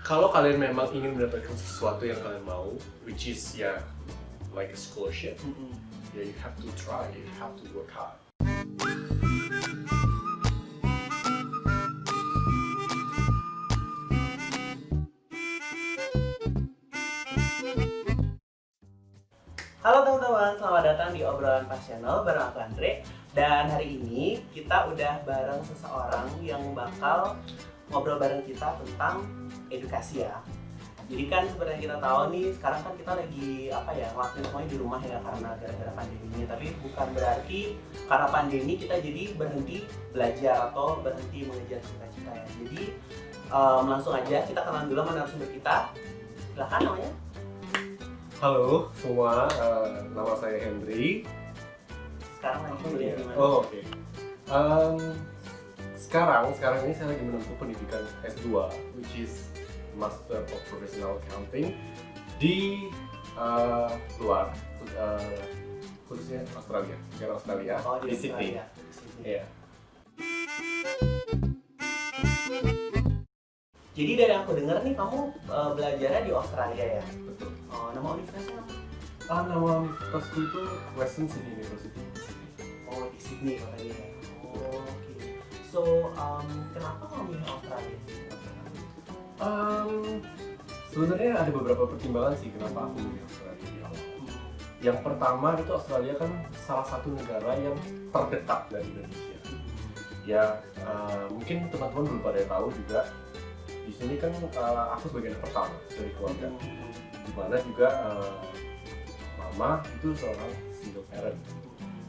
Kalau kalian memang ingin mendapatkan sesuatu yang kalian mau, which is like a scholarship, you have to try, you have to work hard. Halo teman-teman, selamat datang di Obrolan Pas Channel bareng aku Andre. Dan hari ini kita udah bareng seseorang yang bakal ngobrol bareng kita tentang edukasi ya. Jadi kan sebenarnya kita tahu nih, sekarang kan kita lagi ngelakuin semuanya di rumah ya karena gara-gara pandemi ini. Tapi bukan berarti karena pandemi kita jadi berhenti belajar atau berhenti mengejar cita-cita ya. Jadi langsung aja kita kenalan dulu sama narasumber kita. Silahkan namanya. Halo semua, nama saya Henry. Sekarang lagi kuliah di mana? Oh, oke. Sekarang ini saya lagi menempuh pendidikan S2, which is Master of Professional Accounting di luar, khususnya Australia, negara Australia, Oh, di Sydney. Iya. Jadi dari yang aku dengar nih kamu belajarnya di Australia ya? Betul. Oh, nama universitasnya apa? Nama universitasku itu Western Sydney University. Oh, di Sydney katanya ya. Oh, oke. So, kenapa kamu milih Australia? Sebenarnya ada beberapa pertimbangan sih kenapa aku milih Australia di awal. Yang pertama itu Australia kan salah satu negara yang terdekat dari Indonesia. Ya, mungkin teman-teman belum pada tahu juga. Di sini kan aku sebagai anak pertama dari keluarga, dimana juga mama itu seorang single parent.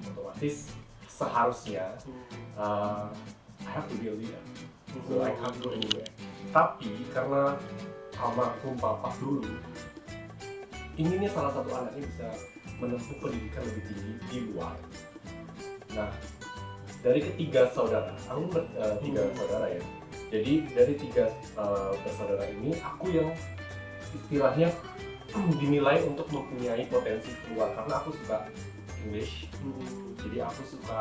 Otomatis seharusnya I have to be a leader, so I can't go anywhere. Tapi karena almarhum papa dulu, inginnya salah satu anaknya bisa menempuh pendidikan lebih tinggi di luar. Nah, dari ketiga saudara, aku tiga saudara ya. Jadi dari tiga bersaudara ini, aku yang istilahnya dinilai untuk mempunyai potensi keluar karena aku suka English. Jadi aku suka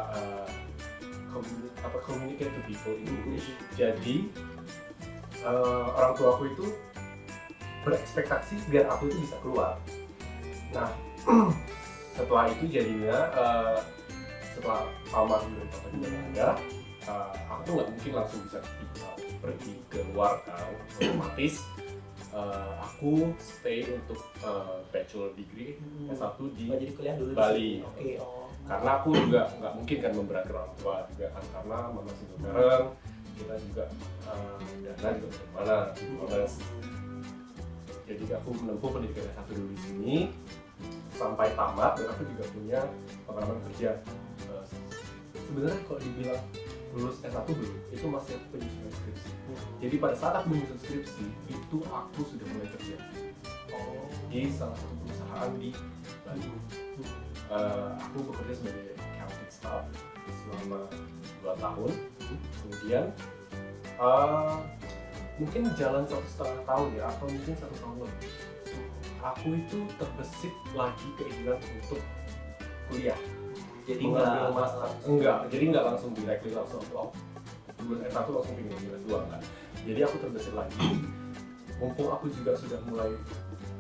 communicate to people in English. Jadi orang tua aku itu berekspektasi biar aku itu bisa keluar. Nah, setelah itu jadinya setelah almarhum dari papa juga ada, aku tuh nggak mungkin langsung bisa pergi ke luar kan. Otomatis aku stay untuk bachelor degree S1 di jadi kuliah dulu Bali. Oke. Oh. Karena aku juga nggak mungkin kan memberatkan orang tua juga kan, karena mama single parent, kita juga dana juga bagaimana. Jadi aku menempuh pendidikan S1 dulu di sini sampai tamat, dan aku juga punya pengalaman kerja. Sebenarnya kalau dibilang lulus S1 belum, itu masih penyusunan skripsi. Jadi pada saat aku menyusun skripsi, itu aku sudah mulai kerja di salah satu perusahaan di Bali. Aku bekerja sebagai accounting staff selama 2 tahun. Kemudian mungkin jalan 1,5 tahun ya, atau mungkin 1 tahun lebih, aku itu terbesit lagi keinginan untuk kuliah. Jadi mengambil master. Jadi nggak langsung directly langsung lulus S1 langsung pengen lulus S2 enggak. Jadi aku terbesit lagi, mumpung aku juga sudah mulai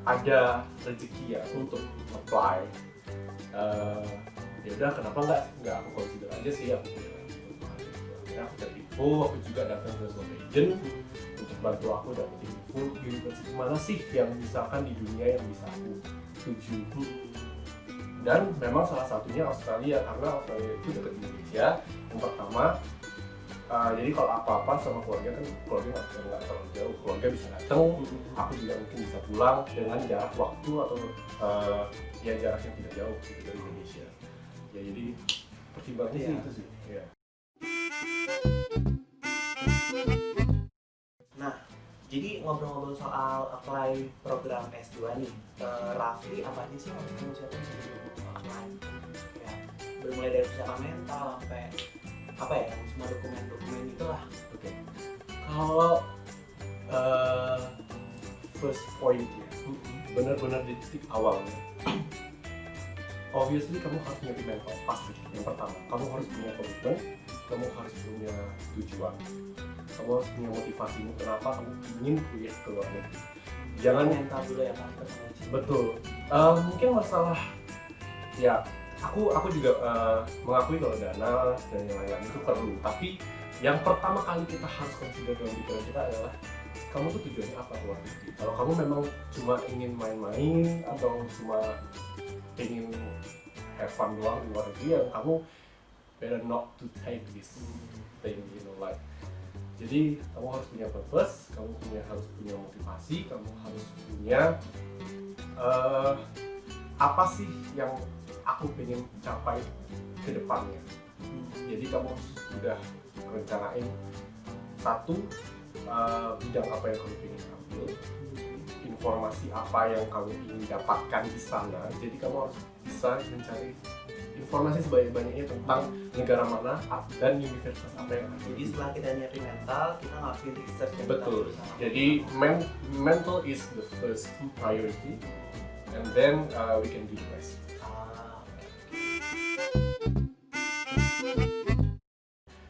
ada rezeki ya untuk apply. Ya udah, kenapa nggak aku consider aja sih aku kuliah. Akhirnya aku cari info, aku juga datang ke sebuah agent untuk bantu aku dapetin info universitas mana sih yang misalkan di dunia yang bisa aku tuju. Dan memang salah satunya Australia, karena Australia itu dekat Indonesia. Yang pertama, jadi kalau apa-apa sama keluarga kan, keluarga nggak terlalu jauh, keluarga bisa datang, aku juga mungkin bisa pulang dengan jarak waktu atau ya jarak yang tidak jauh gitu dari Indonesia. Ya jadi pertimbangannya sih itu sih. Ya. Nah, jadi ngobrol-ngobrol soal apply program S2 nih, Rafli apa aja sih yang harus kamu siapin sebelum apply? Ya, bermulai dari persiapan mental sampai semua dokumen-dokumen itulah. Oke. Kalau first point ya, benar-benar di titik awalnya, obviously kamu harus punya mental pasti. Yang pertama, kamu harus punya komitmen, kamu harus punya tujuan. kamu harus punya motivasimu kenapa kamu ingin kuliah ke luar negeri. Jangan mental dulu ya Pak. betul. Mungkin masalah ya aku juga mengakui kalau dana dan yang lain-lain itu perlu, tapi yang pertama kali kita harus consider dalam pikiran kita adalah kamu tuh tujuannya apa ke luar negeri. Kalau kamu memang cuma ingin main-main atau cuma ingin have fun doang di luar negeri, ya kamu better not to take this thing, you know, like. Jadi kamu harus punya purpose, kamu harus punya motivasi, kamu harus punya apa sih yang aku pengen capai ke depannya. Jadi kamu harus udah rencanain satu bidang apa yang kamu ingin ambil, informasi apa yang kamu ingin dapatkan di sana. Jadi kamu harus bisa mencari informasi sebanyak-banyaknya tentang negara mana dan universitas apa yang ada. Jadi setelah kita nyiapin mental, kita ngelakuin research yang Betul. kita berusaha. Jadi mental is the first priority, and then we can do the rest.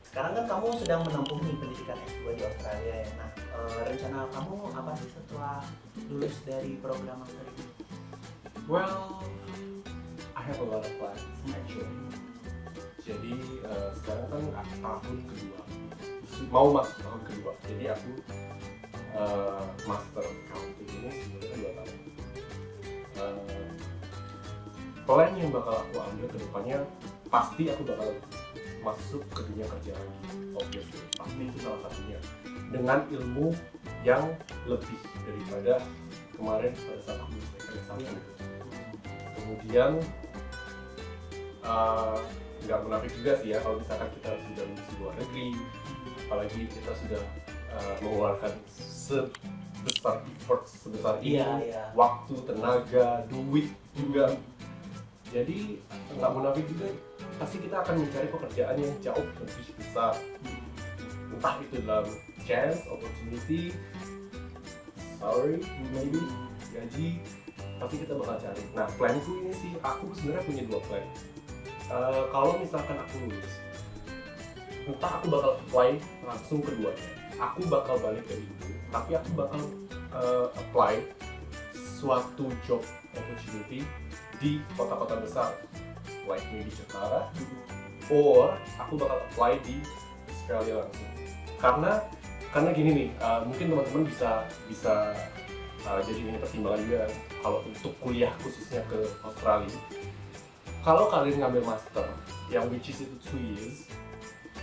Sekarang kan kamu sedang menempuh nih pendidikan S2 di Australia ya. Nah, rencana kamu apa sih setelah lulus dari program master ini? Well, I have a lot of plans actually. Jadi sekarang kan tahun kedua, mau masuk tahun kedua. Jadi aku master accounting ini sebenarnya 2 tahun. Plan yang bakal aku ambil ke depannya pasti aku bakal masuk ke dunia kerja lagi, obviously, pasti itu salah satunya dengan ilmu yang lebih daripada kemarin pada saat aku S1. Kemudian nggak munafik juga sih ya kalau misalkan kita sudah lulus di luar negeri, apalagi kita sudah mengeluarkan sebesar effort sebesar ini, waktu, tenaga, duit juga. Jadi nggak munafik juga, pasti kita akan mencari pekerjaan yang jauh lebih besar, entah itu dalam chance, opportunity, salary, maybe gaji, pasti kita bakal cari. Nah, planku ini sih, aku sebenarnya punya 2 plan. Kalau misalkan aku lulus, entah aku bakal apply langsung keduanya, aku bakal balik ke Indo, tapi aku bakal apply suatu job opportunity di kota-kota besar, like maybe Jakarta, or aku bakal apply di Australia langsung. Karena gini nih, mungkin teman-teman bisa jadi ini pertimbangan juga kalau untuk kuliah khususnya ke Australia. Kalau kalian ngambil master yang which is itu 2 years,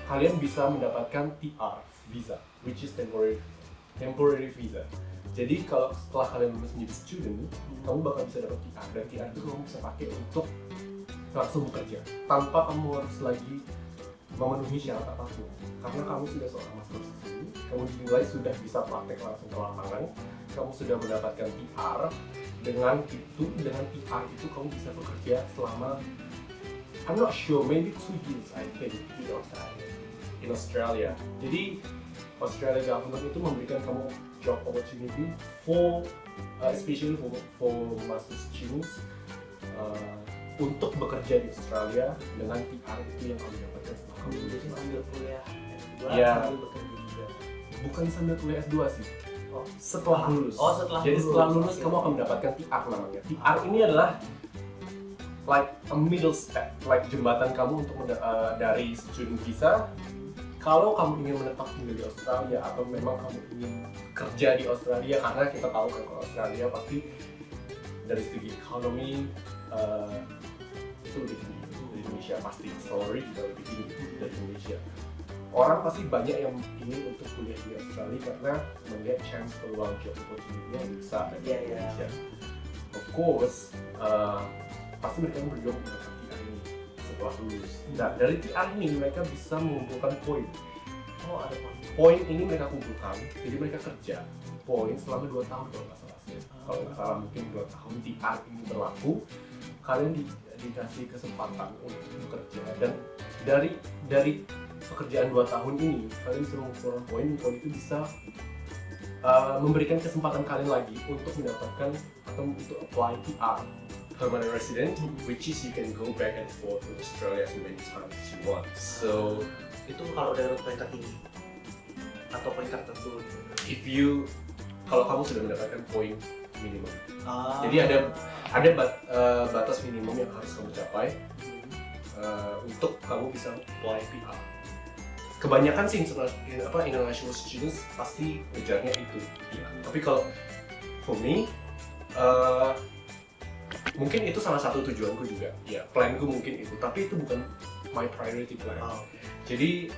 kalian bisa mendapatkan TR visa, which is temporary visa. Jadi kalau setelah kalian lulus menjadi student, kamu bakal bisa dapat TR, dan TR itu kamu bisa pakai untuk langsung bekerja tanpa kamu harus lagi memenuhi syarat apapun. Karena kamu sudah seorang master student, kamu dinilai sudah bisa praktek langsung ke lapangan, kamu sudah mendapatkan TR. Dengan TR itu kamu bisa bekerja selama, I'm not sure, maybe 2 years I think in Australia. Jadi Australia government itu memberikan kamu job opportunity for especially for master students untuk bekerja di Australia dengan TR itu yang kamu dapatkan setelah kamu lulus. Sambil kuliah S2 Ya. sambil bekerja juga. Bukan sambil kuliah S2 sih. Setelah lulus. Jadi setelah lulus kamu akan mendapatkan TR namanya. TR ini adalah like a middle step, like jembatan kamu untuk dari student visa. Kalau kamu ingin menetap tinggal di Australia atau memang kamu ingin kerja di Australia, karena kita tahu kan kalau Australia pasti dari segi ekonomi itu lebih tinggi dari Indonesia, pasti salary juga lebih tinggi dari Indonesia. Orang pasti banyak yang ingin untuk kuliah di Australia karena melihat chance peluang job opportunity-nya lebih besar dari Indonesia. Of course, pasti mereka berjuang untuk TR ini setelah lulus. Nah, dari TR ini mereka bisa mengumpulkan poin. Oh, ada poin. Poin ini mereka kumpulkan, jadi mereka kerja poin selama 2 tahun kalau nggak salah. Kalau nggak salah mungkin 2 tahun TR ini berlaku, kalian dikasih kesempatan untuk bekerja, dan dari pekerjaan 2 tahun ini kalian bisa mengumpulkan poin itu bisa memberikan kesempatan kalian lagi untuk mendapatkan atau untuk apply PR, permanent resident, which is you can go back and forth to Australia as many times as you want. So Itu kalau udah mereka tinggi. atau poin tertentu? If you, kalau kamu sudah mendapatkan poin minimum, Ah. jadi ada batas minimum yang harus kamu capai untuk kamu bisa apply PR. Kebanyakan sih international students pasti ngejarnya itu. Ya. Tapi kalau for me, mungkin itu salah satu tujuanku juga. Ya, planku mungkin itu. Tapi itu bukan my priority plan. Oh. Jadi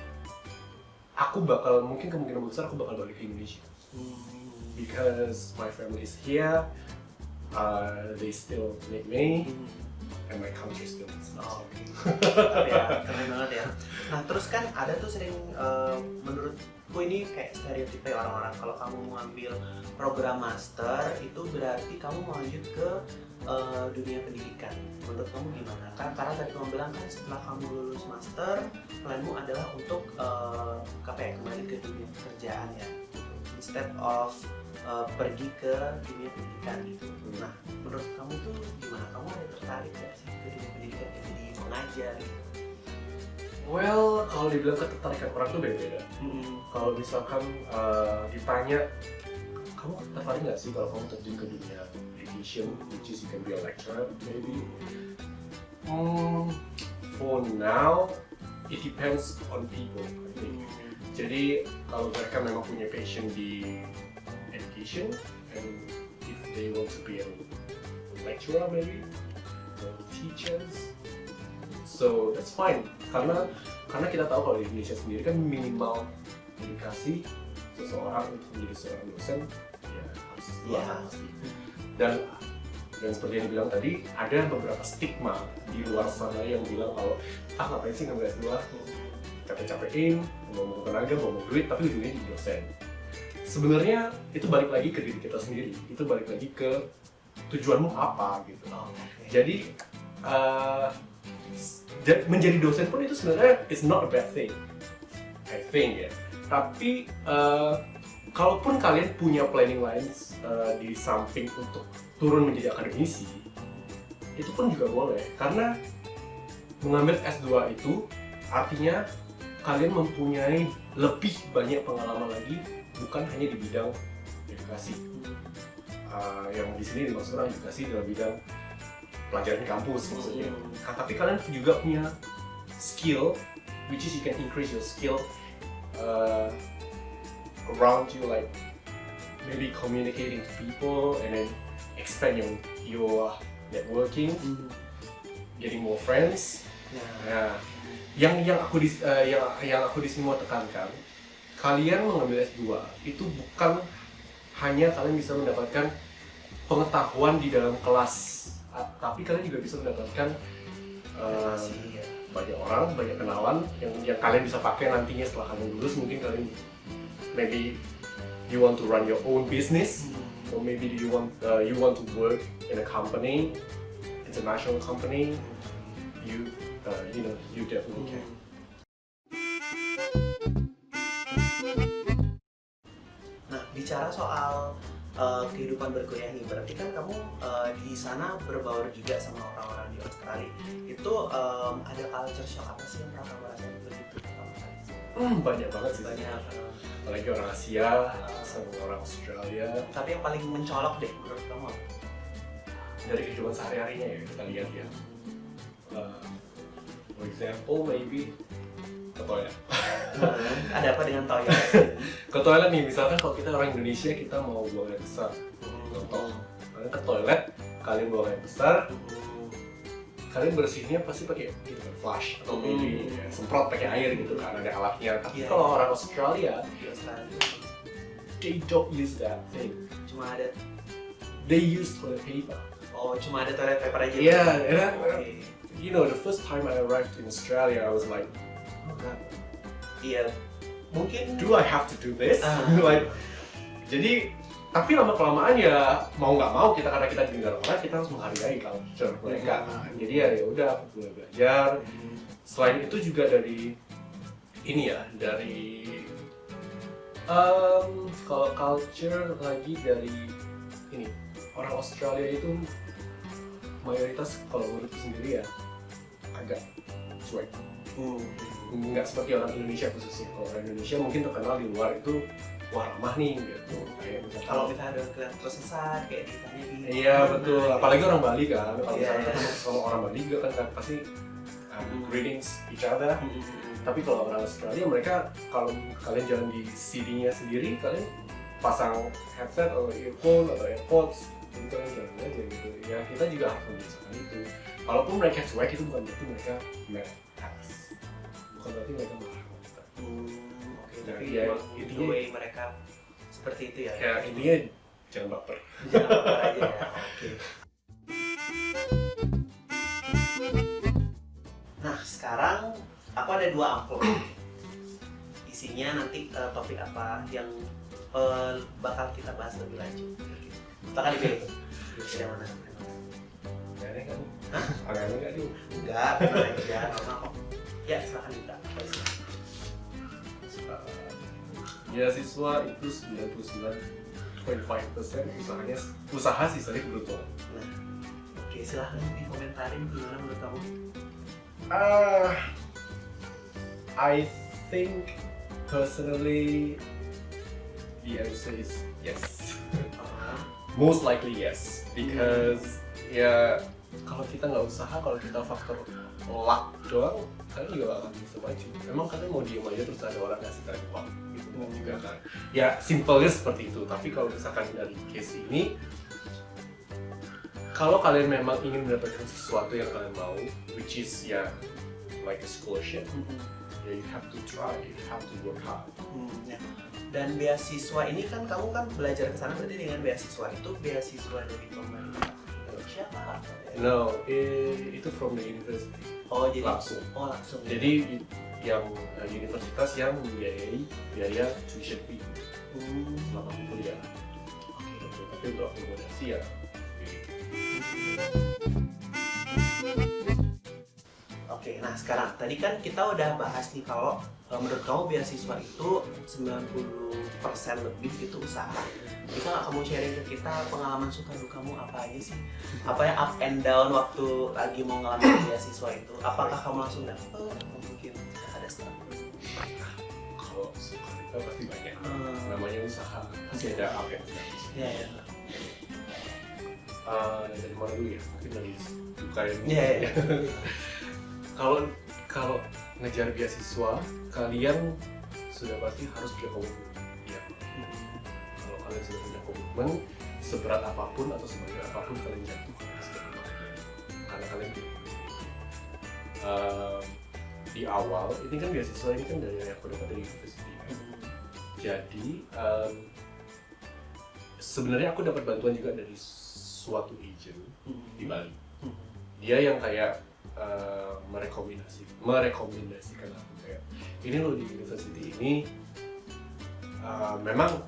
aku bakal, mungkin kemungkinan besar aku bakal balik ke Indonesia. Because my family is here, they still need me, and my country still needs me. Oh, oke. Ya, keren banget ya. Nah, terus kan ada tuh sering menurutku ini kayak stereotipnya orang-orang kalau kamu mau ambil program master itu berarti kamu mau lanjut ke dunia pendidikan. Menurut kamu gimana? Karena tadi kamu bilang kan setelah kamu lulus master, planmu adalah untuk kembali ke dunia pekerjaan ya, instead of pergi ke dunia pendidikan gitu. Nah, menurut kamu tuh gimana? Kamu ada tertarik nggak sih ke dunia pendidikan, kayak jadi pengajar gitu? Well, kalau dibilang ketertarikan orang tuh beda-beda. Kalau misalkan ditanya, kamu tertarik nggak sih kalau kamu terjun ke dunia education, which is you can be a lecturer, maybe? For now, it depends on people, I think. Jadi kalau mereka memang punya passion di education, and if they want to be a lecturer maybe, or teachers, so that's fine. Karena kita tahu kalau di Indonesia sendiri kan minimal edukasi seseorang untuk menjadi seorang dosen ya harus S2 pasti. Dan seperti yang dibilang tadi, ada beberapa stigma di luar sana yang bilang kalau ngapain sih ngambil S2, capek-capekin, buang tenaga, buang duit, tapi ujungnya jadi dosen. Sebenarnya itu balik lagi ke diri kita sendiri, itu balik lagi ke tujuanmu apa gitu. Jadi menjadi dosen pun itu sebenarnya it's not a bad thing, I think ya. Tapi kalaupun kalian punya planning lain di samping untuk turun menjadi akademisi, itu pun juga boleh. Karena mengambil S2 itu artinya kalian mempunyai lebih banyak pengalaman lagi, bukan hanya di bidang edukasi. Yang di sini dimaksudkan edukasi dalam bidang pelajaran kampus maksudnya. Tapi kalian juga punya skill, which is you can increase your skill around you, like maybe communicating to people and then expand your networking, getting more friends. Nah, yang aku di sini mau tekankan, kalian mengambil S2 itu bukan hanya kalian bisa mendapatkan pengetahuan di dalam kelas, tapi kalian juga bisa mendapatkan banyak orang, banyak kenalan yang kalian bisa pakai nantinya setelah kalian lulus. Mungkin kalian maybe you want to run your own business, or maybe you want to work in a company, international company. You definitely can. Nah, bicara soal kehidupan berkuliah nih, berarti kan kamu di sana berbaur juga sama orang-orang di Australia. Itu ada culture shock apa sih yang pernah kamu rasain begitu pertama kali? Banyak banget sih. Banyak. Apalagi orang Asia sama orang Australia. Tapi yang paling mencolok deh menurut kamu apa? Dari kehidupan sehari-harinya ya kita lihat ya. For example, maybe ke toilet. Ada apa dengan toilet? Ke toilet nih, misalkan kalau kita orang Indonesia kita mau buang air besar, contoh, kalian ke toilet, kalian buang air besar, kalian bersihnya pasti pakai gitu kan, flush atau maybe semprot pakai air gitu kan, ada alatnya. Tapi kalau orang Australia, they don't use that thing. Cuma ada. They use toilet paper. Oh, cuma ada toilet paper aja. Yeah, you know, the first time I arrived in Australia, I was like, oh god. Iya, mungkin. Do I have to do this? Like, jadi, tapi lama-kelamaan ya mau nggak mau kita karena kita di negara orang kita harus menghargai culture mereka. Jadi ya udah aku mulai belajar. Selain itu juga dari ini ya, dari kalau culture lagi dari ini orang Australia itu mayoritas kalau menurutku sendiri ya agak cuek. Nggak seperti orang Indonesia khususnya. Kalau orang Indonesia mungkin terkenal di luar itu wah ramah nih gitu. Kayak misalkan Kalau kita ada kelihatan tersesat kayak ditanya gini. iya betul, apalagi orang Bali kan. Kalau Iya, misalnya iya. ketemu sama orang Bali juga kan pasti greetings each other. Tapi kalau orang Australia mereka kalau kalian jalan di CD-nya sendiri kalian pasang headset atau earphone atau AirPods jadi kalian jalan aja gitu. Ya kita juga harus membiasakan itu. Walaupun mereka cuek itu bukan berarti mereka mad at us. Bukan berarti mereka marah sama kita. Oke, Nah, tapi ya, emang the intinya- way mereka seperti itu ya. Ya intinya jangan baper. Jangan baper aja ya. Oke. Nah, sekarang aku ada 2 amplop. Isinya nanti topik apa yang bakal kita bahas lebih lanjut. Silakan dipilih. Yang mana? Aneh kan? Aneh nggak nih? Enggak, tenang aja, normal kok. Ya, silakan Dita. Beasiswa itu 99.5% usaha sisanya keberuntungan. Nah, oke, silahkan dikomentarin gimana menurut kamu. I think personally the answer is yes. Most likely yes, because ya kalau kita nggak usaha, kalau kita faktor luck doang, kalian juga gak akan bisa maju. Emang kalian mau diem aja terus ada orang ngasih kalian uang gitu kan juga kan. Ya simpelnya seperti itu. Tapi kalau misalkan dari case ini, kalau kalian memang ingin mendapatkan sesuatu yang kalian mau, which is ya like a scholarship, ya you have to try, you have to work hard. Ya. Dan beasiswa ini kan kamu kan belajar ke sana berarti dengan beasiswa itu beasiswa dari pemerintah Indonesia apa? No, itu from the university. Oh jadi Langsung. Oh langsung. Jadi yang universitas yang membiayai biaya tuition fee selama aku kuliah. Tapi untuk akomodasi ya. Oke, nah sekarang tadi kan kita udah bahas nih kalau menurut kamu beasiswa itu 90% lebih itu usaha. Bisa nggak kamu sharing ke kita pengalaman suka dukamu apa aja sih? Apa yang up and down waktu lagi mau ngelamar beasiswa itu? Apakah kamu langsung dapet atau mungkin ada struggle? Kalau suka kita pasti banyak. Namanya usaha pasti ada up and down. Iya ya. Dari mana dulu ya? Mungkin dari duka yang Iya ya. Kalau ngejar beasiswa, kalian sudah pasti harus punya komitmen. Ya. Kalau kalian sudah punya komitmen, seberat apapun atau sebanyak apapun kalian jatuh, kalian pasti akan melakukan. Karena kalian punya komitmen. Di awal, ini kan beasiswa ini kan dari yang aku dapat dari university. Jadi sebenarnya aku dapat bantuan juga dari suatu agent di Bali. Dia yang kayak merekomendasikan aku kayak ini loh di university ini memang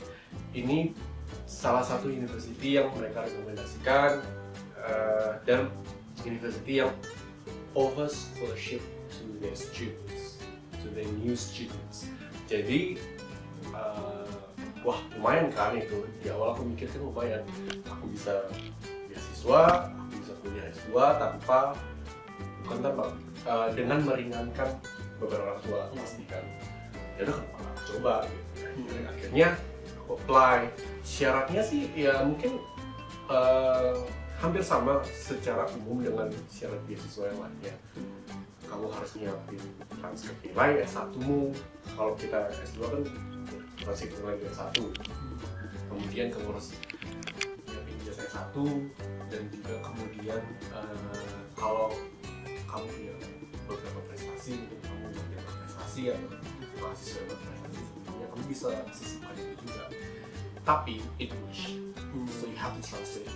ini salah satu university yang mereka rekomendasikan dan university yang offer scholarship to their students, to their new students. Jadi wah lumayan kan itu. Di awal aku mikir kan lumayan, aku bisa beasiswa, aku bisa kuliah S2 dengan meringankan beberapa orang tua pasti kan. Ya udah kenapa nggak aku coba gitu. Dan akhirnya aku apply. Syaratnya sih ya mungkin hampir sama secara umum dengan syarat beasiswa yang lainnya. Kamu harus nyiapin transkrip nilai S1-mu. Kalau kita S2 kan transkrip nilai S1. Kemudian kamu harus nyiapin ijazah S1 dan juga kemudian kalau kamu punya beberapa prestasi, mungkin kamu punya prestasi atau mahasiswa yang berprestasi sebelumnya, kamu bisa sisipkan itu juga. Tapi English, so you have to translate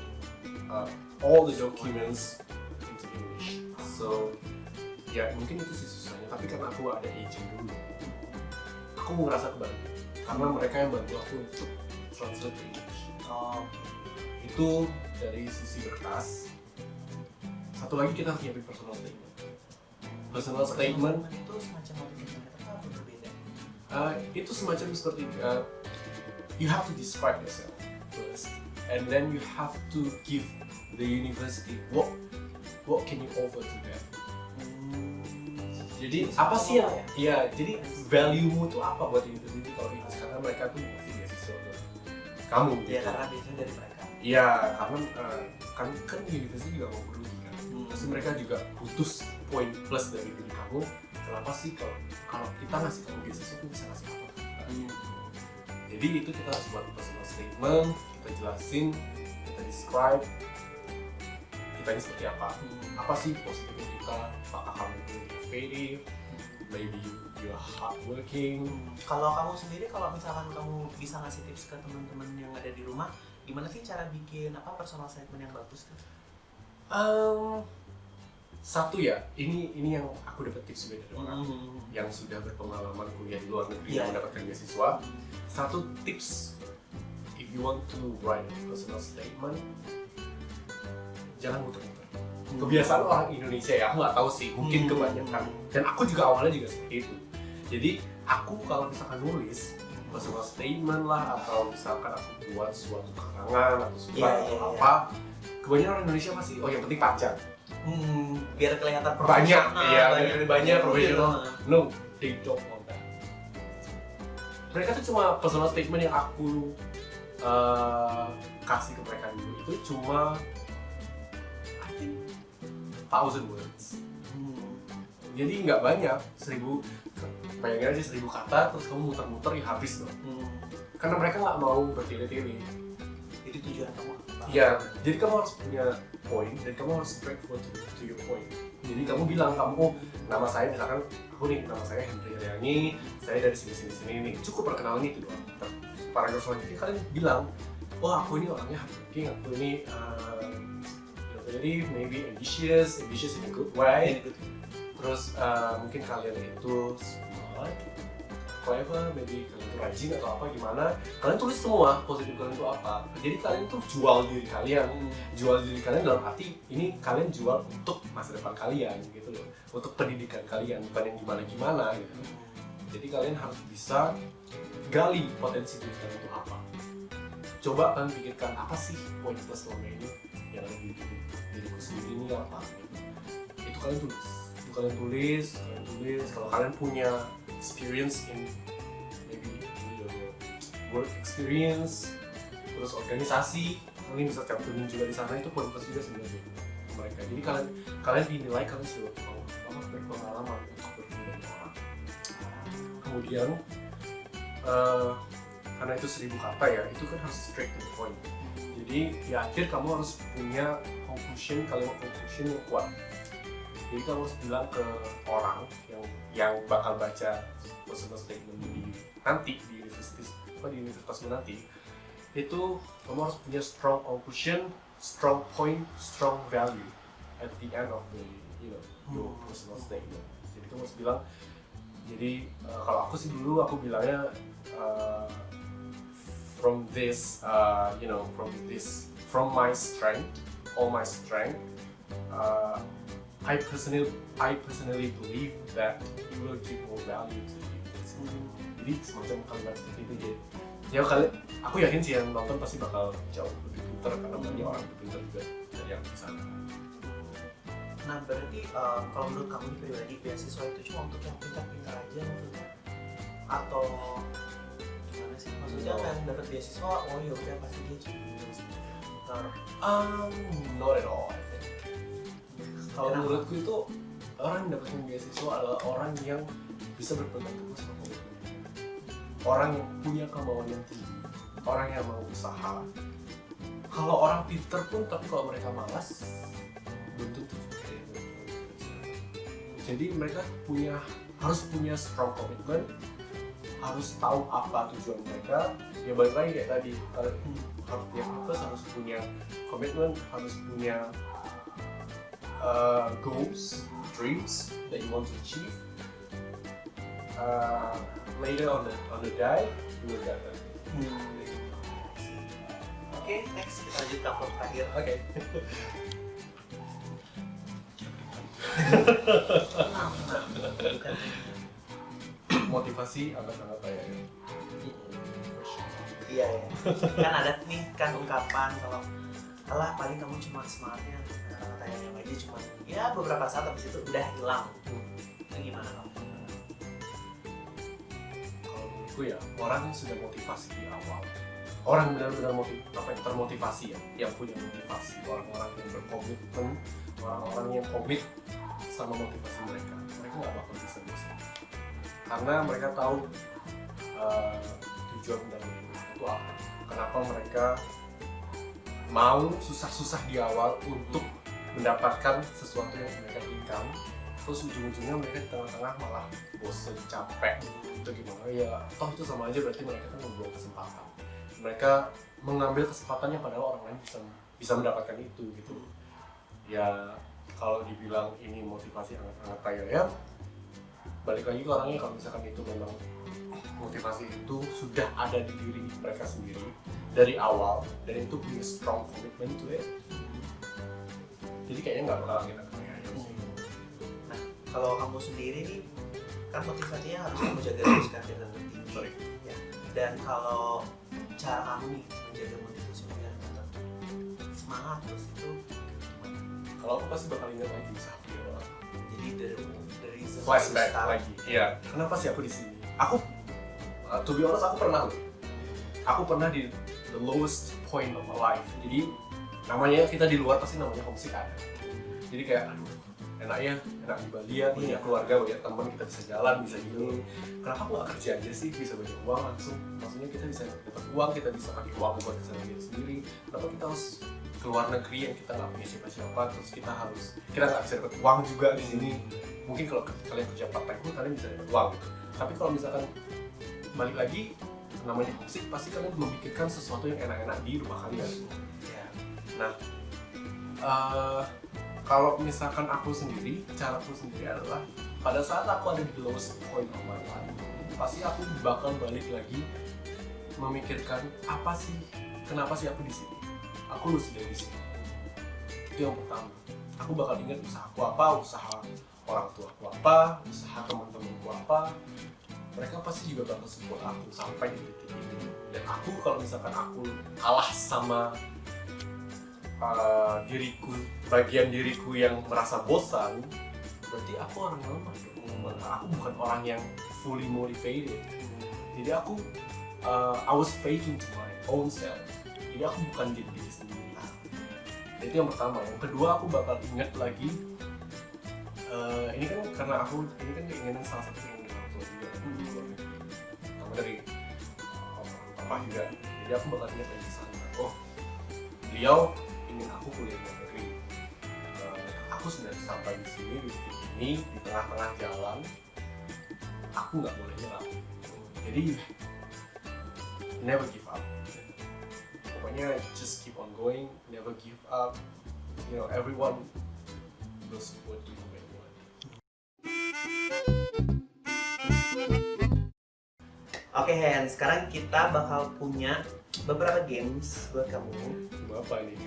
all the documents into English. So ya mungkin itu sih susahnya. Tapi karena aku ada agent dulu, aku merasa kebantu karena mereka yang bantu aku untuk translate ke English. Itu dari sisi berkas. Satu lagi kita harus nyiapin personal statement. Personal statement itu semacam apa atau berbeda? Itu semacam seperti you have to describe yourself first, and then you have to give the university what can you offer to them. Jadi apa sih yang ya jadi value-mu tuh apa buat university kalau universitas, karena mereka tuh masih beasiswa tuh kamu Ya gitu. karena biasanya dari mereka. Iya, karena kan universitas juga mau berugi kan. Pasti mereka juga butuh poin plus dari diri kamu. Kenapa sih kalau kita ngasih kamu beasiswa tuh bisa ngasih apa? Jadi itu kita harus buat personal statement, kita jelasin, kita describe kita ini seperti apa. Apa sih positifnya kita? Apakah kamu innovative? Maybe you are hardworking. Kalau kamu sendiri, kalau misalkan kamu bisa ngasih tips ke teman-teman yang ada di rumah, gimana sih cara bikin personal statement yang bagus tuh? Satu ya, ini yang aku dapat tips juga dari orang yang sudah berpengalaman kuliah di luar negeri dan mendapatkan beasiswa. Satu tips, if you want to write a personal statement, jangan muter-muter. Kebiasaan orang Indonesia ya, aku nggak tahu sih, mungkin kebanyakan. Dan aku juga awalnya juga seperti itu. Jadi aku kalau misalkan nulis personal statement lah, atau misalkan aku buat suatu keterangan atau surat atau apa, kebanyakan orang Indonesia masih yang penting panjang. Biar kelihatan Banyak, profesional. banyak profesional. No, they don't want that. Mereka tuh cuma personal statement yang aku kasih ke mereka dulu itu cuma I think 1,000 words. Jadi nggak banyak, 1,000, bayangin aja 1,000 kata terus kamu muter-muter ya habis loh. Karena mereka nggak mau bertele-tele. Itu tujuan kamu. Iya, jadi kamu harus punya point dan kamu harus straightforward to your point. Jadi kamu bilang, nama saya misalkan, nama saya Hendri Riani, saya dari sini nih. Cukup perkenalan itu doang. Paragraf selanjutnya kalian bilang, aku ini orangnya hardworking, aku ini innovative, maybe ambitious in a good way. Terus mungkin kalian itu smart, clever, maybe kalian itu rajin atau apa gimana. Kalian tulis semua positif kalian itu apa. Jadi kalian tuh jual diri kalian. Jual diri kalian dalam arti ini kalian jual untuk masa depan kalian gitu loh. Untuk pendidikan kalian, bukan yang gimana-gimana gitu. Jadi kalian harus bisa gali potensi diri kalian itu apa. Coba kalian pikirkan apa sih poin plus selama ini yang ada di diriku sendiri ini apa gitu. Itu kalian tulis. Kalau kalian punya experience in maybe work experience, terus organisasi, kalian bisa cantumin juga di sana, itu poin plus juga sebenarnya mereka. Jadi kalian dinilai kalian sudah berpengalaman untuk bertemu dengan orang. Kemudian karena itu 1,000 kata ya, itu kan harus straight to the point. Jadi di akhir kamu harus punya kalimat conclusion yang kuat. Jadi kamu harus bilang ke orang yang bakal baca personal statement nanti di universitas nanti, itu kamu harus punya strong conclusion, strong point, strong value at the end of the your personal statement. Jadi kamu harus bilang, kalau aku sih dulu aku bilangnya from my strength, all my strength, I personally believe that you will give more value to the university. Jadi semacam kalimat seperti itu ya aku yakin sih yang nonton pasti bakal jauh lebih pintar karena banyak orang lebih pintar juga dari yang di sana. Nah berarti kalau menurut kamu pribadi beasiswa itu cuma untuk yang pintar-pintar aja maksudnya? Atau gimana sih? Maksudnya kan dapat beasiswa, ya udah pasti dia pintar. Not at all. Kalau menurutku itu orang yang mendapatkan beasiswa adalah orang yang bisa berpegang teguh sama komitmennya, orang yang punya kemauan yang tinggi, orang yang mau usaha. Kalau orang pinter pun tapi kalau mereka malas, belum tentu. Jadi mereka harus punya strong commitment, harus tahu apa tujuan mereka. Ya balik lagi kayak tadi, harus punya purpose, harus punya komitmen, harus punya goals, dreams that you want to achieve. Later on the day, you will get them. Oke, next kita lanjut ke upload terakhir. Oke. Motivasi anak-anak kayak Iya. Kan ada nih kan ungkapan kalau paling kamu cuma semangatnya kayaknya aja cuma beberapa saat habis itu udah hilang. Itu gimana kamu? Kalau menurutku ya, orang yang sudah motivasi di awal, orang benar-benar termotivasi ya, yang punya motivasi, orang-orang yang berkomitmen, orang-orang yang komit sama motivasi mereka nggak bakal bisa bosan, karena mereka tahu tujuan dalam hidup itu apa, kenapa mereka mau susah-susah di awal untuk mendapatkan sesuatu yang mereka inginkan, terus ujung-ujungnya mereka di tengah-tengah malah bosan, capek, itu gimana ya, toh itu sama aja berarti mereka kan membuang kesempatan, mereka mengambil kesempatannya padahal orang lain bisa mendapatkan itu gitu ya. Kalau dibilang ini motivasi hangat-hangat kayak ya, balik lagi ke orangnya. Kalau misalkan itu memang motivasi itu sudah ada di diri mereka sendiri dari awal dan itu punya strong commitment to it, jadi kayaknya nggak bakal kita kayak sih. Nah, kalau kamu sendiri nih, kan motivasinya harus kamu jaga terus kan dengan tinggi. Ya. Dan kalau cara kamu nih menjaga motivasi biar tetap semangat terus itu gimana? Kalau aku pasti bakal ingat lagi usaha di awal. Jadi dari Flashback lagi. Iya. Kenapa sih aku di sini? Aku to be honest, aku pernah di the lowest point of my life. Jadi namanya kita di luar pasti namanya homesick ada. Jadi kayak aduh, enak di Bali ya, punya keluarga, punya teman, kita bisa jalan, bisa gini. Kenapa aku nggak kerja aja sih, bisa banyak uang langsung? Maksudnya kita bisa dapat uang, kita bisa pakai uang buat keseharian sendiri. Kenapa kita harus ke luar negeri yang kita nggak punya siapa-siapa, terus kita nggak bisa dapat uang juga di sini. Mungkin kalau kalian kerja part time pun kalian bisa dapat uang gitu. Tapi kalau misalkan balik lagi namanya homesick, pasti kalian memikirkan sesuatu yang enak-enak di rumah kalian. Nah, kalau misalkan aku sendiri, caraku sendiri adalah pada saat aku ada di lowest point of my life, pasti aku bakal balik lagi memikirkan kenapa sih aku di sini? Aku lulus dari sini. Itu yang pertama. Aku bakal ingat usahaku apa, usaha orang tua aku apa, usaha teman-temanku apa. Mereka pasti juga bakal support aku sampai di titik ini. Dan aku kalau misalkan aku kalah sama bagian diriku yang merasa bosan, berarti aku orang lemah dong. Aku bukan orang yang fully motivated. Jadi aku I was faking to my own self. Jadi aku bukan diri sendiri. Itu yang pertama. Yang kedua, aku bakal ingat lagi ini kan keinginan salah satu keinginan orang tua juga. Pertama dari papa juga. Jadi aku bakal ingat lagi sana. Oh, beliau ingin aku kuliah di luar negeri. Aku sudah sampai di sini, di titik ini, di tengah-tengah jalan. Aku nggak boleh nyerah. Jadi never give up. Pokoknya just keep on going, never give up. You know, everyone will support you when you want. Oke Hen, sekarang kita bakal punya beberapa games buat kamu. Apa nih?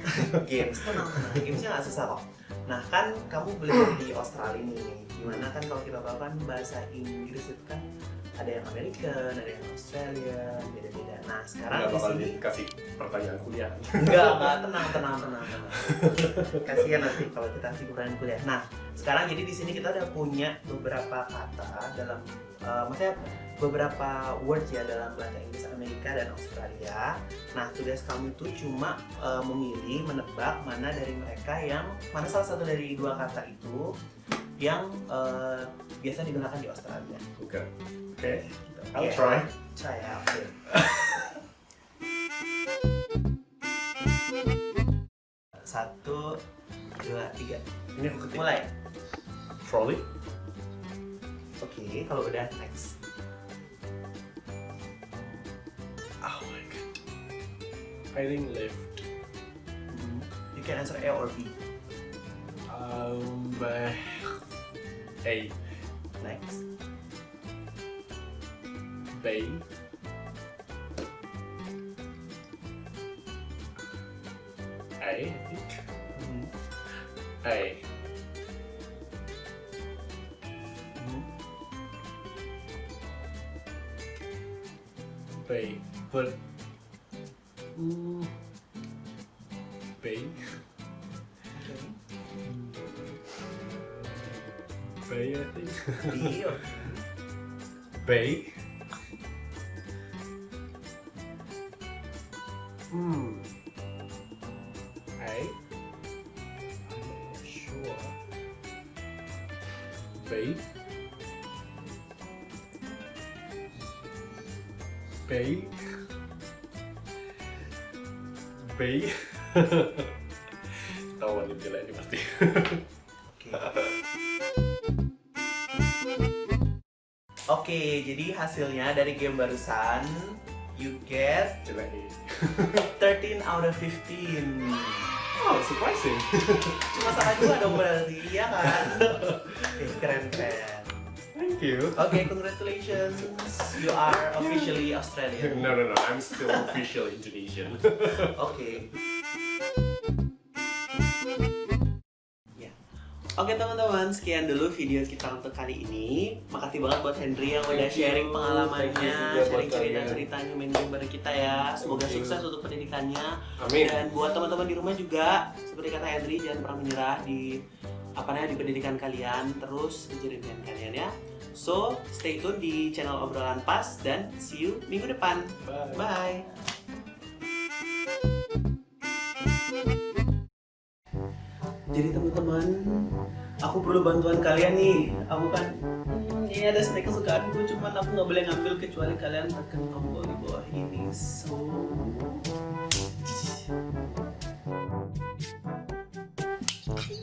Games, tenang. Gamesnya nggak susah kok. Nah kan kamu belajar di Australia nih. Gimana kan kalau kita tahu kan bahasa Inggris itu kan ada yang American, ada yang Australia, beda-beda. Nah sekarang Nggak di bakal sini dikasih pertanyaan kuliah. enggak, tenang. Kasihan nanti kalau kita kasih pertanyaan kuliah. Nah sekarang jadi di sini kita udah punya beberapa kata dalam maksudnya beberapa words ya dalam bahasa Inggris Amerika dan Australia. Nah tugas kamu itu cuma memilih, menebak mana salah satu dari dua kata itu yang biasa digunakan di Australia. Okay. I'll try. Try ya, oke. Satu, dua, tiga. Ini aku ketik. Mulai. Trolley. Oke, kalau udah next. Oh my god. I think left. You can answer A or B. A. Next. Bay. I think. A. Bay. But. Bay. Okay. Bay, I think. Deal. Bay. A. I'm not sure. B. B. B. Tahuan yang jelek ini pasti. Oke, jadi hasilnya dari game barusan you get Jelek nih. 13 out of 15. Oh, surprising. Cuma salah 2 dong berarti, iya kan? Keren. Thank you. Oke, congratulations. You are officially Australian. No, I'm still official Indonesian. Oke. Ya. Oke teman-teman, sekian dulu video kita untuk kali ini. Makasih banget buat Henry yang udah Thank you. sharing pengalamannya, Thank you juga buat sharing kalian. cerita-ceritanya main game bareng kita ya. Semoga Thank you. sukses untuk pendidikannya. Amin. Dan buat teman-teman di rumah juga, seperti kata Henry, jangan pernah menyerah di di pendidikan kalian, terus kejar impian kalian ya. So, stay tune di channel Obrolan Pas dan see you minggu depan. Bye. Bye. Jadi teman-teman, aku perlu bantuan kalian nih. Aku kan ini ada snack kesukaanku, cuman aku nggak boleh ngambil kecuali kalian tekan tombol di bawah ini. So, oke.